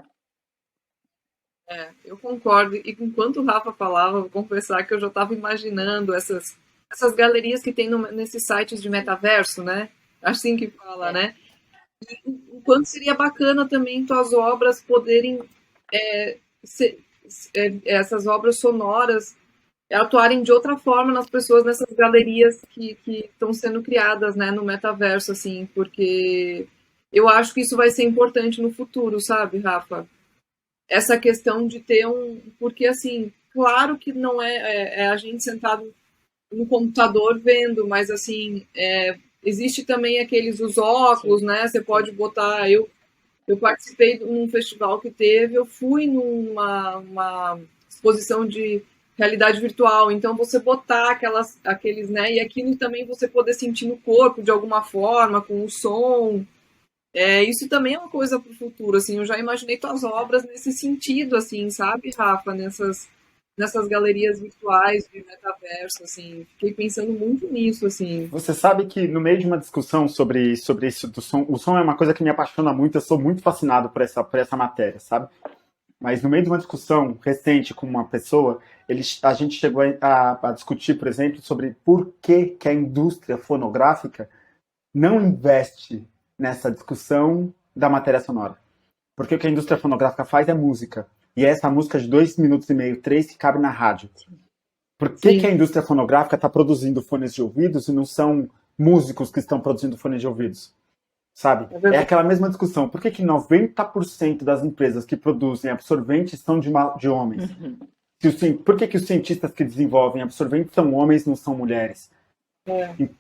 Eu concordo. E enquanto o Rafa falava, vou confessar que eu já estava imaginando essas galerias que tem nesses sites de metaverso, né? Assim que fala, né? E o quanto seria bacana também tuas obras poderem, ser, essas obras sonoras, atuarem de outra forma nas pessoas nessas galerias que estão sendo criadas, né, no metaverso, assim, porque eu acho que isso vai ser importante no futuro, sabe, Rafa? Essa questão de ter porque, assim, claro que não é a gente sentado no computador vendo, mas, assim, existe também os óculos, né? Você pode botar... Eu participei de um festival que teve, eu fui uma exposição de realidade virtual, então você botar aqueles, né? E aquilo também você poder sentir no corpo de alguma forma, com o som. Isso também é uma coisa para o futuro, assim, eu já imaginei tuas obras nesse sentido, assim, sabe, Rafa, nessas galerias virtuais de metaverso, assim, fiquei pensando muito nisso, assim. Você sabe que no meio de uma discussão sobre isso do som, o som é uma coisa que me apaixona muito, eu sou muito fascinado por essa matéria, sabe? Mas no meio de uma discussão recente com uma pessoa, a gente chegou a discutir, por exemplo, sobre por que a indústria fonográfica não investe nessa discussão da matéria sonora. Porque o que a indústria fonográfica faz é música. E é essa música de 2 minutos e meio, 3, que cabe na rádio. Por que a indústria fonográfica está produzindo fones de ouvidos e não são músicos que estão produzindo fones de ouvidos? Sabe? É aquela mesma discussão. Por que 90% das empresas que produzem absorventes são de homens? Por que os cientistas que desenvolvem absorventes são homens, não são mulheres?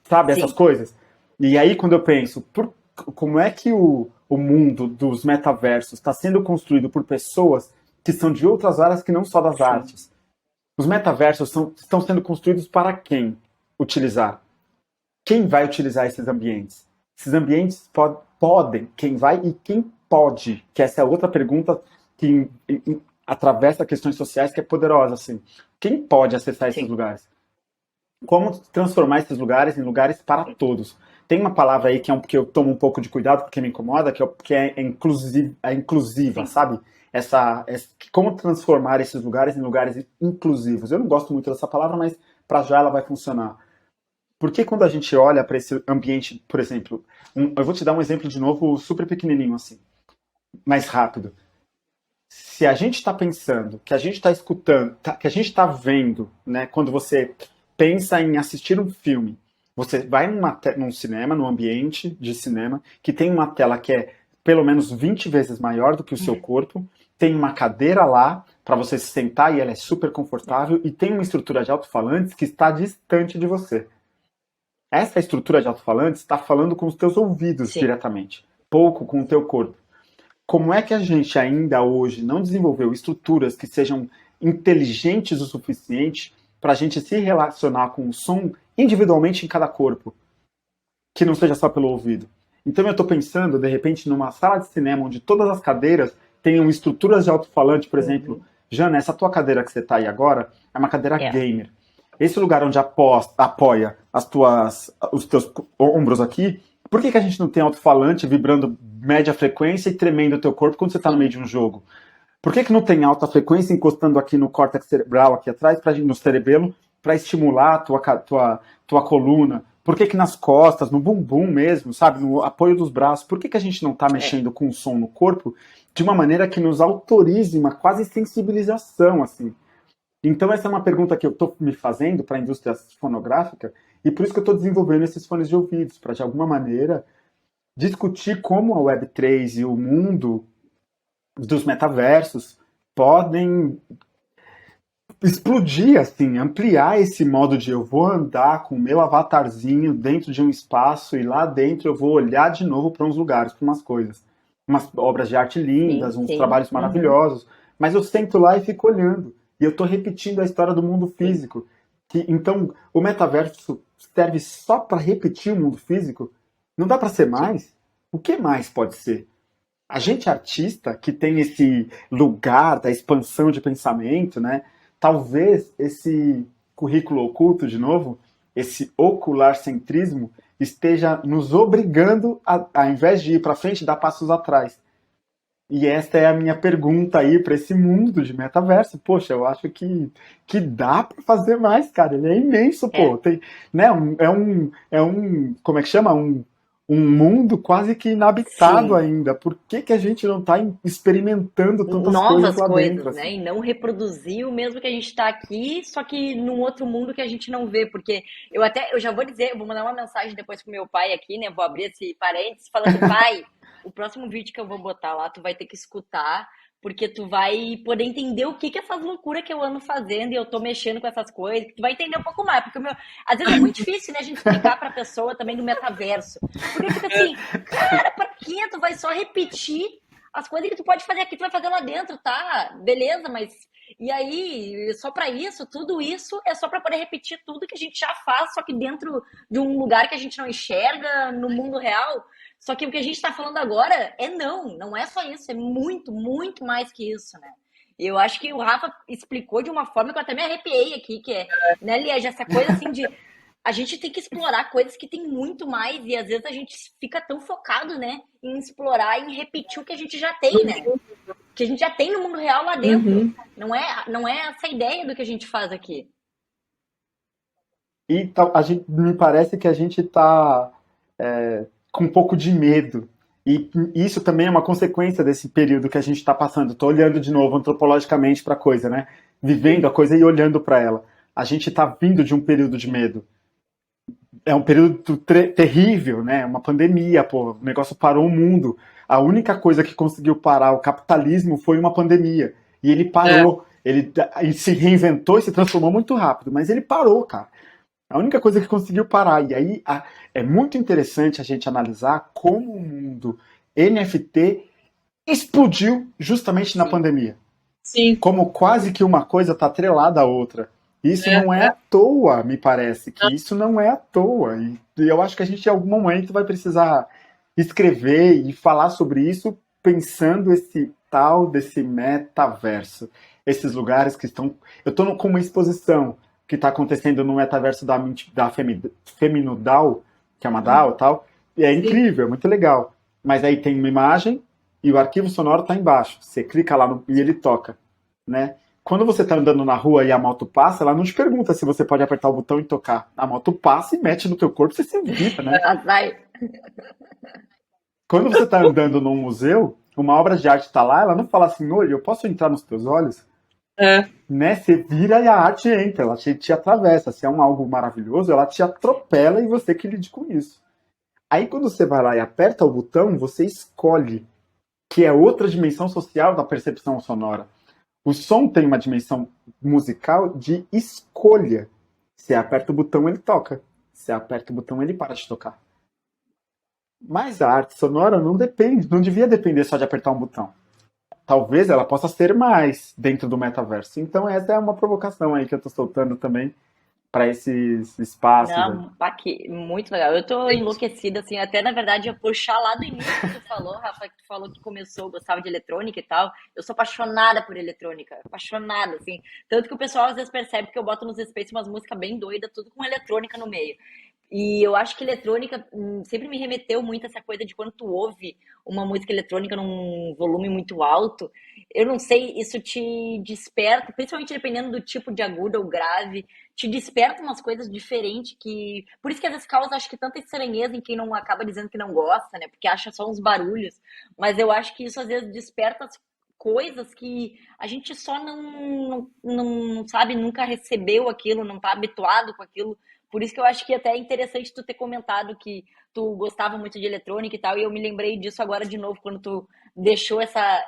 Sabe, essas coisas? E aí, quando eu penso, como é que o mundo dos metaversos está sendo construído por pessoas que são de outras áreas que não só das artes? Os metaversos estão sendo construídos para quem utilizar? Quem vai utilizar esses ambientes? Esses ambientes podem, quem vai e quem pode? Que essa é outra pergunta que atravessa questões sociais que é poderosa, assim. Quem pode acessar esses lugares? Como transformar esses lugares em lugares para todos? Tem uma palavra aí que eu tomo um pouco de cuidado porque me incomoda, que é inclusiva, sabe? Como transformar esses lugares em lugares inclusivos. Eu não gosto muito dessa palavra, mas para já ela vai funcionar. Porque quando a gente olha para esse ambiente, por exemplo, eu vou te dar um exemplo de novo super pequenininho assim, mais rápido. Se a gente está pensando, que a gente está escutando, que a gente está vendo, né? Quando você pensa em assistir um filme, você vai num cinema, num ambiente de cinema, que tem uma tela que é pelo menos 20 vezes maior do que o seu corpo, tem uma cadeira lá para você se sentar e ela é super confortável, e tem uma estrutura de alto-falantes que está distante de você. Essa estrutura de alto-falantes está falando com os teus ouvidos diretamente, pouco com o teu corpo. Como é que a gente ainda hoje não desenvolveu estruturas que sejam inteligentes o suficiente para a gente se relacionar com o som individualmente em cada corpo, que não seja só pelo ouvido? Então eu estou pensando, de repente, numa sala de cinema onde todas as cadeiras tenham estruturas de alto-falante, por exemplo. Jana, essa tua cadeira que você está aí agora é uma cadeira gamer. Esse lugar onde apoia os teus ombros aqui, por que a gente não tem alto-falante vibrando média frequência e tremendo o teu corpo quando você está no meio de um jogo? Por que não tem alta frequência encostando aqui no córtex cerebral, aqui atrás, no cerebelo, para estimular a tua coluna? Por que nas costas, no bumbum mesmo, sabe, no apoio dos braços, por que a gente não está mexendo com o som no corpo de uma maneira que nos autorize uma quase sensibilização, assim? Então essa é uma pergunta que eu estou me fazendo para a indústria fonográfica, e por isso que eu estou desenvolvendo esses fones de ouvidos, para de alguma maneira discutir como a Web3 e o mundo dos metaversos podem explodir, assim, ampliar esse modo de eu vou andar com o meu avatarzinho dentro de um espaço e lá dentro eu vou olhar de novo para uns lugares, para umas coisas. Umas obras de arte lindas, uns trabalhos maravilhosos, mas eu sento lá e fico olhando. E eu estou repetindo a história do mundo físico. Então, o metaverso serve só para repetir o mundo físico? Não dá para ser Sim. mais? O que mais pode ser? A gente artista que tem esse lugar da expansão de pensamento, né? Talvez esse currículo oculto, de novo, esse ocular-centrismo, esteja nos obrigando a, ao invés de ir para frente, dar passos atrás. E esta é a minha pergunta aí para esse mundo de metaverso. Poxa, eu acho que dá para fazer mais, cara. Ele é imenso, pô. É. Tem, né, como é que chama? Um mundo quase que inabitado Sim. ainda. Por que que a gente não está experimentando tantas coisas Novas lá dentro, coisas, né? assim? E não reproduzir o mesmo que a gente está aqui, só que num outro mundo que a gente não vê. Porque eu já vou dizer, eu vou mandar uma mensagem depois pro meu pai aqui, né? Vou abrir esse parênteses falando, pai, o próximo vídeo que eu vou botar lá, tu vai ter que escutar, porque tu vai poder entender o que que essas loucuras que eu ando fazendo e eu tô mexendo com essas coisas, que tu vai entender um pouco mais, porque às vezes é muito difícil, né, a gente explicar pra pessoa também do metaverso. Porque fica assim, cara, pra que tu vai só repetir as coisas que tu pode fazer aqui, tu vai fazer lá dentro, tá? Beleza, mas e aí, só pra isso, tudo isso é só pra poder repetir tudo que a gente já faz, só que dentro de um lugar que a gente não enxerga no mundo real. Só que o que a gente tá falando agora é não é só isso, é muito, muito mais que isso, né? Eu acho que o Rafa explicou de uma forma que eu até me arrepiei aqui, que é, né, Liege, essa coisa assim de a gente tem que explorar coisas que tem muito mais e às vezes a gente fica tão focado, né, em explorar, em repetir o que a gente já tem, né? Que a gente já tem no mundo real lá dentro. Uhum. Não é essa a ideia do que a gente faz aqui. E a gente, me parece que a gente está com um pouco de medo. E isso também é uma consequência desse período que a gente está passando. Estou olhando de novo antropologicamente para a coisa, né? Vivendo a coisa e olhando para ela. A gente está vindo de um período de medo. É um período terrível, né? Uma pandemia, pô. O negócio parou o mundo. A única coisa que conseguiu parar o capitalismo foi uma pandemia. E ele É. parou. Ele se reinventou e se transformou muito rápido. Mas ele parou, cara. A única coisa que conseguiu parar. E aí é muito interessante a gente analisar como o mundo NFT explodiu justamente na Sim. pandemia. Sim. Como quase que uma coisa está atrelada à outra. Isso não é É. à toa, me parece que isso não é à toa. E eu acho que a gente em algum momento vai precisar escrever e falar sobre isso pensando esse tal desse metaverso. Esses lugares que estão. Eu estou com uma exposição que está acontecendo no metaverso da Feminudal, que é uma DAO e tal, e é Sim. incrível, é muito legal. Mas aí tem uma imagem e o arquivo sonoro está embaixo. Você clica lá e ele toca, né? Quando você está andando na rua e a moto passa, ela não te pergunta se você pode apertar o botão e tocar. A moto passa e mete no teu corpo, você se evita, né? Azar. Quando você está andando num museu, uma obra de arte está lá, ela não fala assim, olha, eu posso entrar nos teus olhos? É. Né? Você vira e a arte entra, ela te atravessa. Se é algo maravilhoso, ela te atropela e você que lide com isso. Aí quando você vai lá e aperta o botão, você escolhe, que é outra dimensão social da percepção sonora. O som tem uma dimensão musical de escolha. Se aperta o botão, ele toca. Se aperta o botão, ele para de tocar. Mas a arte sonora não depende, não devia depender só de apertar um botão. Talvez ela possa ser mais dentro do metaverso. Então essa é uma provocação aí que eu estou soltando também para esses espaços. Aí. Não, aqui, muito legal. Eu tô enlouquecida, assim, até na verdade, ia puxar lá do início que tu falou, Rafa, que tu falou que começou, gostava de eletrônica e tal. Eu sou apaixonada por eletrônica, apaixonada, assim. Tanto que o pessoal às vezes percebe que eu boto nos spaces umas músicas bem doidas, tudo com eletrônica no meio. E eu acho que eletrônica sempre me remeteu muito a essa coisa de quando tu ouve uma música eletrônica num volume muito alto. Eu não sei, isso te desperta, principalmente dependendo do tipo de agudo ou grave, te desperta umas coisas diferentes que. Por isso que às vezes causa, acho que tanta estranheza em quem não acaba dizendo que não gosta, né? Porque acha só uns barulhos. Mas eu acho que isso às vezes desperta as coisas que a gente só não sabe, nunca recebeu aquilo, não tá habituado com aquilo. Por isso que eu acho que até é interessante tu ter comentado que tu gostava muito de eletrônica e tal, e eu me lembrei disso agora de novo, quando tu deixou essa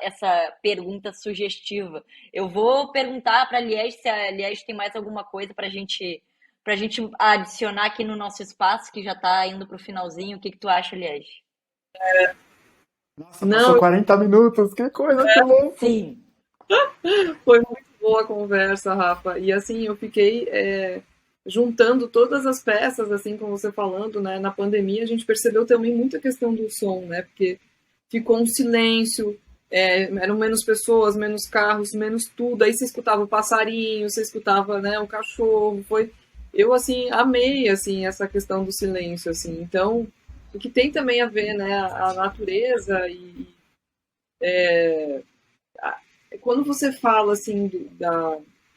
pergunta sugestiva. Eu vou perguntar para a Liege se a Liege tem mais alguma coisa para gente adicionar aqui no nosso espaço, que já está indo para o finalzinho. O que que tu acha, Liege? Nossa, passou Não, 40 minutos, que coisa, que louco! Sim, foi muito boa a conversa, Rafa. E assim, eu fiquei juntando todas as peças, assim como você falando, né, na pandemia, a gente percebeu também muita questão do som, né, porque ficou um silêncio, eram menos pessoas, menos carros, menos tudo, aí você escutava o passarinho, você escutava, né, o cachorro, eu, assim, amei, assim, essa questão do silêncio, assim, então, o que tem também a ver, né, a natureza quando você fala assim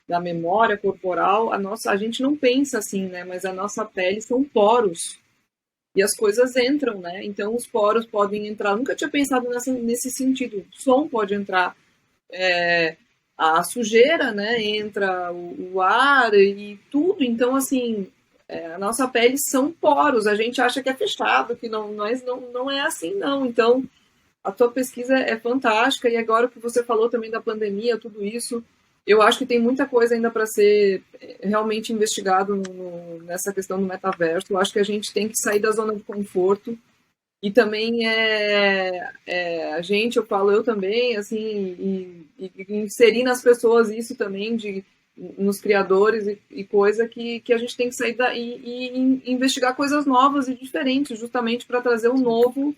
da memória corporal, a gente não pensa assim, né? Mas a nossa pele são poros e as coisas entram, né? Então os poros podem entrar. Nunca tinha pensado nesse sentido. O som pode entrar, a sujeira, né? Entra o ar e tudo. Então assim, a nossa pele são poros. A gente acha que é fechado, que não, mas não é assim, não. Então a tua pesquisa é fantástica e agora o que você falou também da pandemia, tudo isso, eu acho que tem muita coisa ainda para ser realmente investigado nessa questão do metaverso. Eu acho que a gente tem que sair da zona de conforto e também a gente, eu falo eu também, assim, e inserir nas pessoas isso também nos criadores e coisa que a gente tem que sair e investigar coisas novas e diferentes, justamente para trazer o novo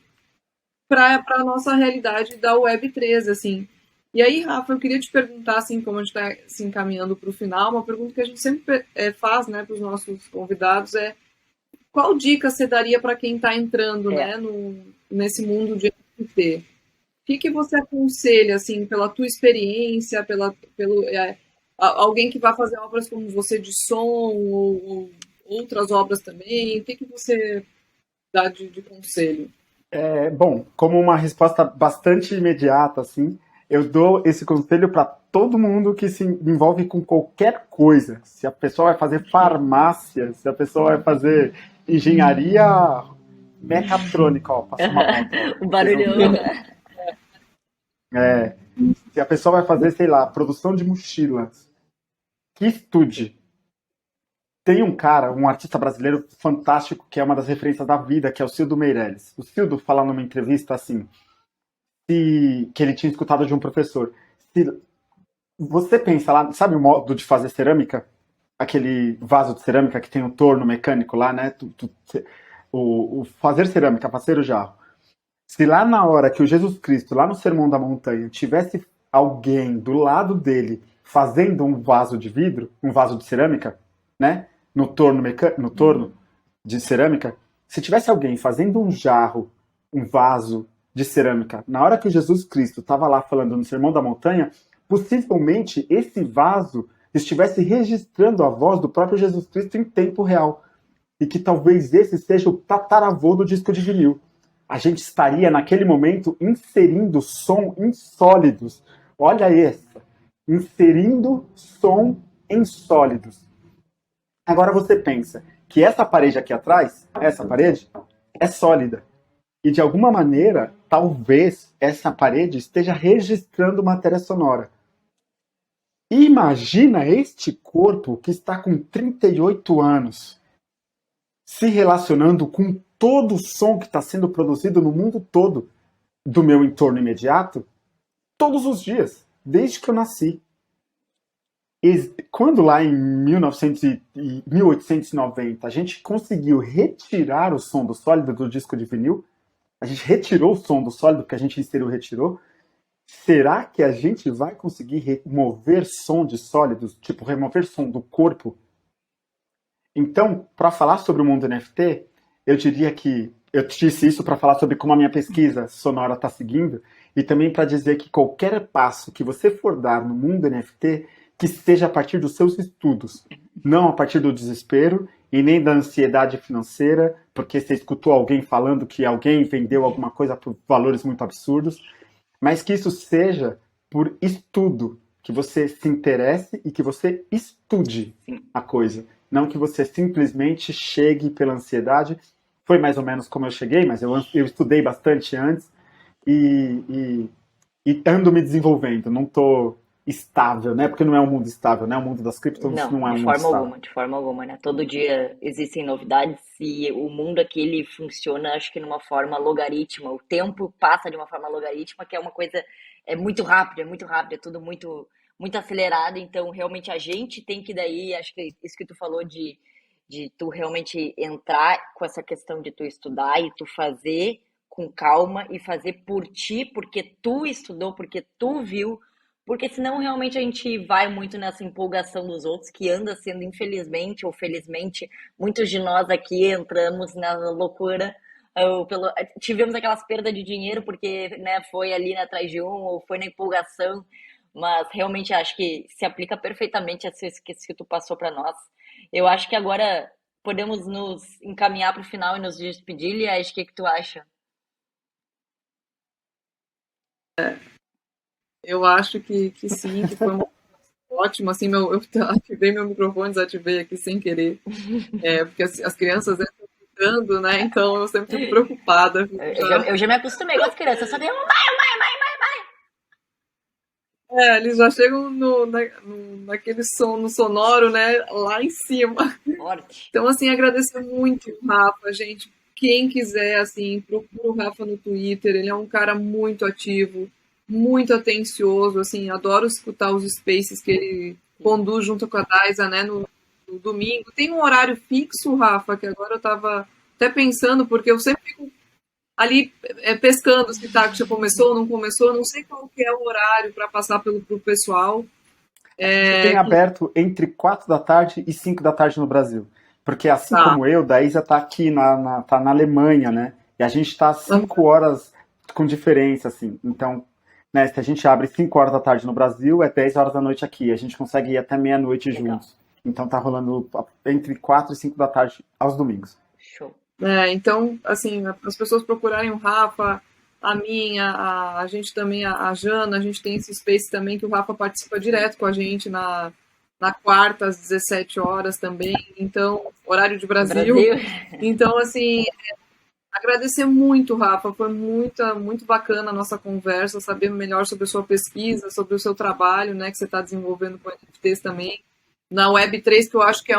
para a nossa realidade da Web3, assim. E aí, Rafa, eu queria te perguntar, assim, como a gente está se encaminhando para o final, uma pergunta que a gente sempre faz, né, para os nossos convidados qual dica você daria para quem está entrando, né, nesse mundo de NFT? O que você aconselha, assim, pela tua experiência, alguém que vai fazer obras como você de som ou outras obras também? O que você dá de conselho? Bom, como uma resposta bastante imediata, assim, eu dou esse conselho para todo mundo que se envolve com qualquer coisa. Se a pessoa vai fazer farmácia, se a pessoa vai fazer engenharia mecatrônica, ó, passou uma moto. O barulhão. Se a pessoa vai fazer, sei lá, produção de mochilas, que estude. Tem um cara, um artista brasileiro fantástico, que é uma das referências da vida, que é o Cildo Meirelles. O Cildo fala numa entrevista assim, que ele tinha escutado de um professor. Se você pensa lá, sabe o modo de fazer cerâmica? Aquele vaso de cerâmica que tem o torno mecânico lá, né? O fazer cerâmica, fazer o jarro. Se lá na hora que o Jesus Cristo, lá no Sermão da Montanha, tivesse alguém do lado dele fazendo um vaso de vidro, um vaso de cerâmica, né? No torno de cerâmica, se tivesse alguém fazendo um jarro, um vaso de cerâmica, na hora que o Jesus Cristo estava lá falando no Sermão da Montanha, possivelmente esse vaso estivesse registrando a voz do próprio Jesus Cristo em tempo real. E que talvez esse seja o tataravô do disco de vinil. A gente estaria, naquele momento, inserindo som em sólidos. Olha essa. Inserindo som em sólidos. Agora você pensa que essa parede aqui atrás, essa parede, é sólida. E de alguma maneira, talvez essa parede esteja registrando matéria sonora. E imagina este corpo que está com 38 anos se relacionando com todo o som que está sendo produzido no mundo todo do meu entorno imediato, todos os dias, desde que eu nasci. E quando lá em 1890 a gente conseguiu retirar o som do sólido do disco de vinil, a gente retirou o som do sólido que a gente inseriu e retirou, será que a gente vai conseguir remover som de sólidos, tipo remover som do corpo? Então, para falar sobre o mundo NFT, eu diria que eu disse isso para falar sobre como a minha pesquisa sonora está seguindo e também para dizer que qualquer passo que você for dar no mundo NFT, que seja a partir dos seus estudos, não a partir do desespero e nem da ansiedade financeira, porque você escutou alguém falando que alguém vendeu alguma coisa por valores muito absurdos, mas que isso seja por estudo, que você se interesse e que você estude a coisa. Não que você simplesmente chegue pela ansiedade. Foi mais ou menos como eu cheguei, mas eu estudei bastante antes e ando me desenvolvendo. Não estou estável, né? Porque não é um mundo estável, né? O mundo das criptos não é um mundo estável. De forma alguma, né? Todo dia existem novidades e o mundo aqui ele funciona, acho que numa forma logarítmica. O tempo passa de uma forma logarítmica, que é uma coisa muito rápida, é tudo muito muito acelerado. Então, realmente a gente tem que daí, acho que isso que tu falou de tu realmente entrar com essa questão de tu estudar e tu fazer com calma e fazer por ti, porque tu estudou, porque tu viu, porque senão realmente a gente vai muito nessa empolgação dos outros, que anda sendo, infelizmente ou felizmente, muitos de nós aqui entramos na loucura. Tivemos aquelas perdas de dinheiro porque, né, foi ali atrás de um ou foi na empolgação, mas realmente acho que se aplica perfeitamente a isso que tu passou para nós. Eu acho que agora podemos nos encaminhar para o final e nos despedir, Liege. O que tu acha? Eu acho que sim, que foi uma ótimo, assim, eu ativei meu microfone, desativei aqui sem querer, porque as crianças entram gritando, né, então eu sempre fico preocupada. Eu já me acostumei com as crianças, só tenho Eles já chegam naquele som, no sonoro, né, lá em cima. forte. Então, assim, agradecer muito o Rafa, gente. Quem quiser, assim, procura o Rafa no Twitter, ele é um cara muito ativo, muito atencioso, assim, adoro escutar os spaces que ele conduz junto com a Daisa, né, no domingo. Tem um horário fixo, Rafa, que agora eu tava até pensando, porque eu sempre fico ali pescando se tá, que já começou ou não começou, não sei qual que é o horário para passar pro pessoal. Tem aberto entre 4 da tarde e 5 da tarde no Brasil. Porque assim Tá. como eu, Daísa tá aqui tá na Alemanha, né? E a gente tá 5 horas com diferença, assim. Então, né, se a gente abre 5 horas da tarde no Brasil, é 10 horas da noite aqui. A gente consegue ir até meia-noite juntos. Então tá rolando entre 4 e 5 da tarde aos domingos. Show. Então, assim, as pessoas procurarem o Rafa, a minha, a gente também, a Jana, a gente tem esse space também que o Rafa participa direto com a gente na quarta, às 17 horas também, então, horário de Brasil. Então, assim, agradecer muito, Rafa, foi muito bacana a nossa conversa, saber melhor sobre a sua pesquisa, sobre o seu trabalho, né, que você está desenvolvendo com NFTs também, na Web3, que eu acho que é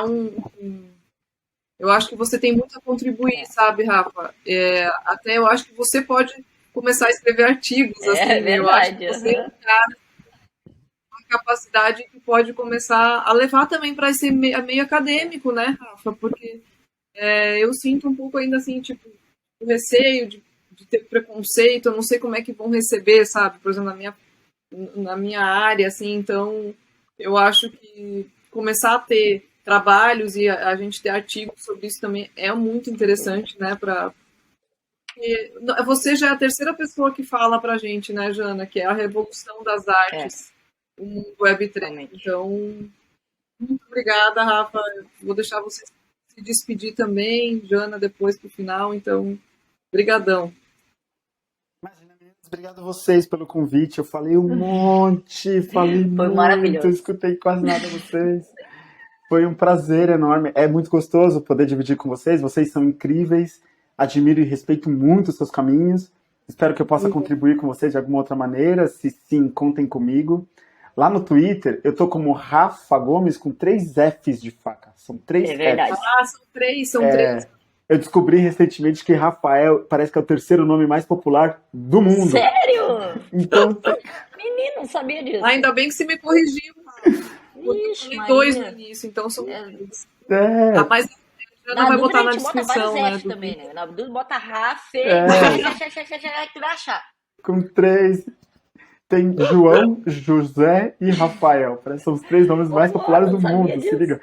eu acho que você tem muito a contribuir, sabe, Rafa? Até eu acho que você pode começar a escrever artigos, assim, verdade, eu acho que você é um cara com uma capacidade que pode começar a levar também para esse meio acadêmico, né, Rafa? Porque eu sinto um pouco ainda assim, tipo, o receio de ter preconceito, eu não sei como é que vão receber, sabe? Por exemplo, na minha área, assim, então eu acho que começar a ter trabalhos e a gente ter artigos sobre isso também é muito interessante, né? Você já é a terceira pessoa que fala pra gente, né, Jana, que é a revolução das artes, o mundo Web3. Então, muito obrigada, Rafa. Vou deixar você se despedir também, Jana, depois pro final. Então, brigadão. Imagina, meninas, obrigado a vocês pelo convite. Eu falei um monte, falei Foi muito, maravilhoso. escutei quase nada de vocês. Foi um prazer enorme. É muito gostoso poder dividir com vocês. Vocês são incríveis. Admiro e respeito muito os seus caminhos. Espero que eu possa contribuir com vocês de alguma outra maneira. Se sim, contem comigo. Lá no Twitter, eu tô como Rafa Gomes com 3 Fs de faca. São 3 Fs. Verdade. São três. Eu descobri recentemente que Rafael parece que é o terceiro nome mais popular do mundo. Sério? Então, menino, não sabia disso. Ainda bem que você me corrigiu. Eu falei 2 no início, então são 3. Mas já não vai botar na descrição, né? Também, né? Na dúvida, bota Rafa, que vai achar. Com 3. Tem João, José e Rafael. Parece que são os 3 nomes mais populares do mundo, se liga.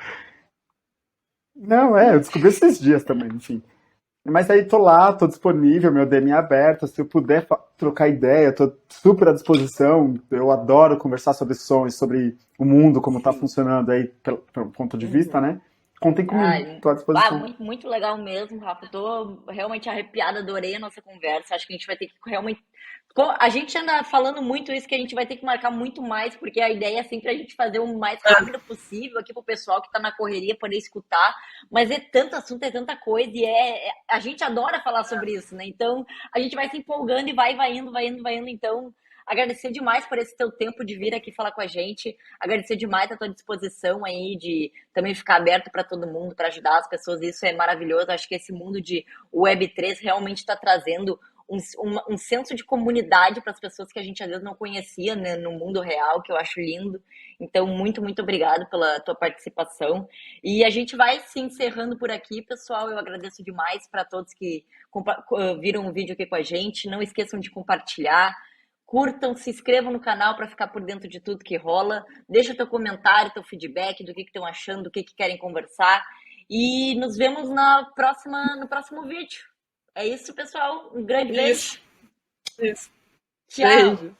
Não, eu descobri esses dias também, enfim. Mas aí tô lá, tô disponível, meu DM é aberto, se eu puder trocar ideia, tô super à disposição. Eu adoro conversar sobre sons, sobre o mundo, como tá funcionando aí, pelo ponto de vista, né? Contem comigo, tô à disposição. Muito, muito legal mesmo, Rafa. Tô realmente arrepiada, adorei a nossa conversa. Acho que a gente vai ter que realmente... A gente anda falando muito isso, que a gente vai ter que marcar muito mais, porque a ideia é sempre a gente fazer o mais rápido possível aqui pro pessoal que tá na correria poder escutar. Mas é tanto assunto, é tanta coisa, e a gente adora falar sobre isso, né? Então, a gente vai se empolgando e vai indo. Então, agradecer demais por esse teu tempo de vir aqui falar com a gente. Agradecer demais a tua disposição aí de também ficar aberto para todo mundo, para ajudar as pessoas. Isso é maravilhoso. Acho que esse mundo de Web3 realmente está trazendo um senso de comunidade para as pessoas que a gente às vezes não conhecia, né, no mundo real, que eu acho lindo. Então, muito, muito obrigado pela tua participação. E a gente vai se encerrando por aqui, pessoal. Eu agradeço demais para todos que viram o vídeo aqui com a gente. Não esqueçam de compartilhar. Curtam, se inscrevam no canal para ficar por dentro de tudo que rola. Deixa teu comentário, teu feedback do que estão achando, do que querem conversar. E nos vemos no próximo vídeo. É isso, pessoal. Um grande beijo. Isso. Tchau. Beijo.